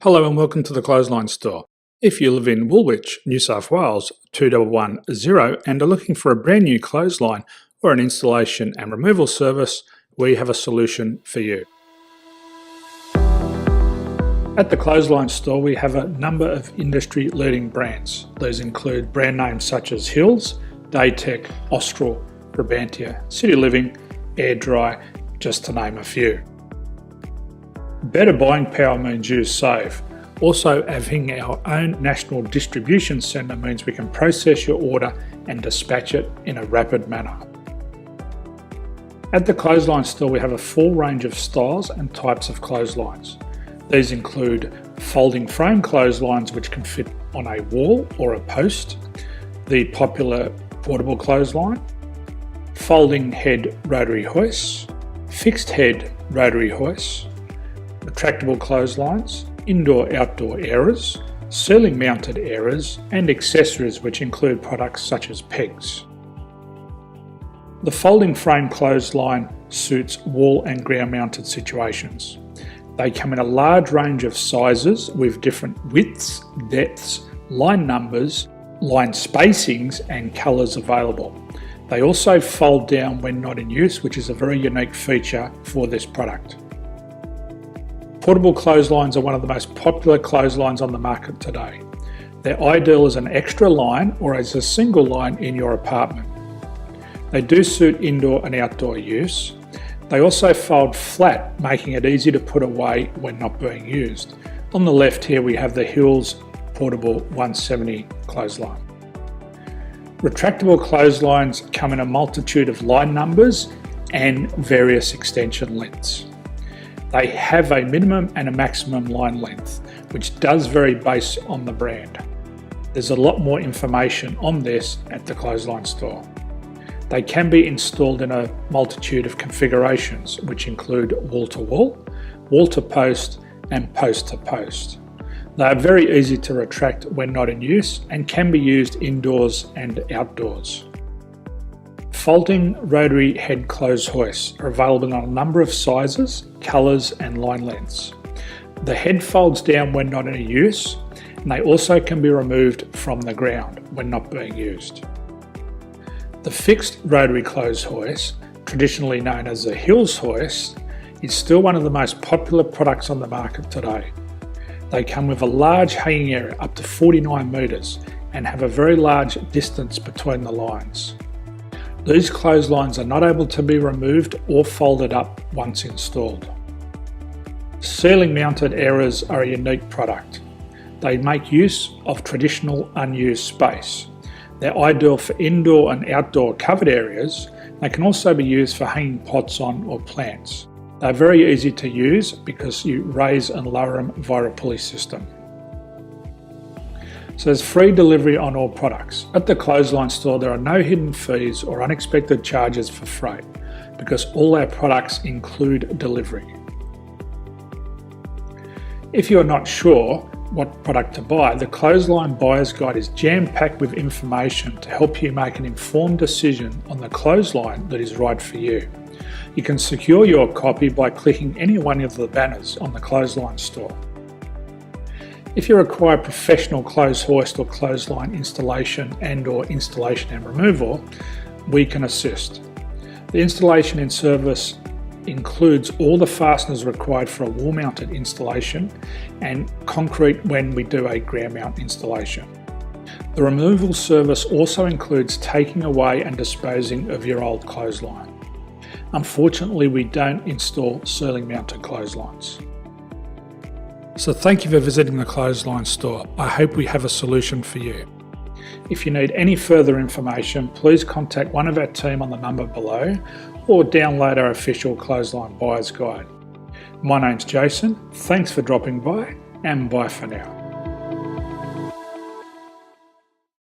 Hello and welcome to the Clothesline Store. If you live in Woolwich, New South Wales 2110 and are looking for a brand new clothesline or an installation and removal service, we have a solution for you. At the Clothesline Store we have a number of industry leading brands. These include brand names such as Hills, Daytech, Austral, Brabantia, City Living, Air Dry, just to name a few. Better buying power means you save. Also, having our own national distribution centre means we can process your order and dispatch it in a rapid manner. At the Clothesline Store we have a full range of styles and types of clotheslines. These include folding frame clotheslines which can fit on a wall or a post, the popular portable clothesline, folding head rotary hoists, fixed head rotary hoists, retractable clotheslines, indoor-outdoor airers, ceiling mounted airers and accessories which include products such as pegs. The folding frame clothesline suits wall and ground mounted situations. They come in a large range of sizes with different widths, depths, line numbers, line spacings and colours available. They also fold down when not in use, which is a very unique feature for this product. Portable clotheslines are one of the most popular clotheslines on the market today. They're ideal as an extra line or as a single line in your apartment. They do suit indoor and outdoor use. They also fold flat, making it easy to put away when not being used. On the left here we have the Hills Portable 170 clothesline. Retractable clotheslines come in a multitude of line numbers and various extension lengths. They have a minimum and a maximum line length, which does vary based on the brand. There's a lot more information on this at the Clothesline Store. They can be installed in a multitude of configurations, which include wall-to-wall, wall-to-post and post-to-post. They are very easy to retract when not in use and can be used indoors and outdoors. Folding rotary head clothes hoists are available in a number of sizes, colours and line lengths. The head folds down when not in use and they also can be removed from the ground when not being used. The fixed rotary clothes hoist, traditionally known as the Hills hoist, is still one of the most popular products on the market today. They come with a large hanging area up to 49 metres and have a very large distance between the lines. These clotheslines are not able to be removed or folded up once installed. Ceiling mounted airers are a unique product. They make use of traditional unused space. They're ideal for indoor and outdoor covered areas. They can also be used for hanging pots on or plants. They're very easy to use because you raise and lower them via a pulley system. So there's free delivery on all products. At the Clothesline Store there are no hidden fees or unexpected charges for freight because all our products include delivery. If you are not sure what product to buy, the Clothesline Buyer's Guide is jam-packed with information to help you make an informed decision on the clothesline that is right for you. You can secure your copy by clicking any one of the banners on the Clothesline Store. If you require professional clothes hoist or clothesline installation and removal, we can assist. The installation and service includes all the fasteners required for a wall mounted installation and concrete when we do a ground mount installation. The removal service also includes taking away and disposing of your old clothesline. Unfortunately, we don't install ceiling mounted clotheslines. So thank you for visiting the Clothesline Store. I hope we have a solution for you. If you need any further information, please contact one of our team on the number below or download our official Clothesline Buyer's Guide. My name's Jason, thanks for dropping by and bye for now.